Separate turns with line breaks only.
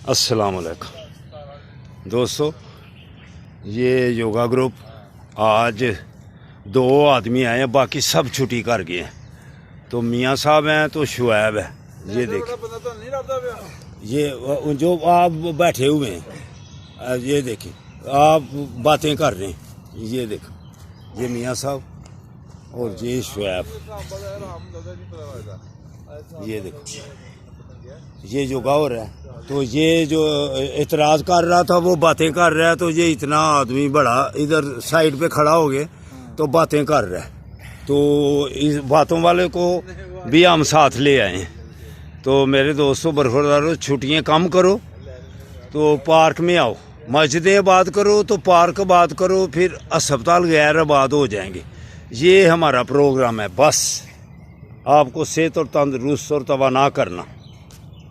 अस्सलाम वालेकुम दोस्तों, ये योगा ग्रुप आज 2 आदमी आए हैं, बाकी सब छुट्टी कर गए हैं। तो मियाँ साहब हैं तो शुएब है। ये देखिए, ये जो आप बैठे हुए हैं, ये देखिए आप बातें कर रहे हैं। ये देखो, ये मियाँ साहब और ये शुएब। ये देखो, ये योगा हो रहा है। तो ये जो इतराज़ कर रहा था वो बातें कर रहा है। तो ये इतना आदमी बड़ा इधर साइड पे खड़ा हो गया तो बातें कर रहा है। तो इस बातों वाले को भी हम साथ ले आए हैं। तो मेरे दोस्तों बरखुरदारों, छुट्टियाँ कम करो तो पार्क में आओ, मस्जिदें आबाद करो तो पार्क आबाद करो, फिर अस्पताल गैर आबाद हो जाएंगे। ये हमारा प्रोग्राम है। बस आपको सेहत और तंदुरुस्त और तवाना करना।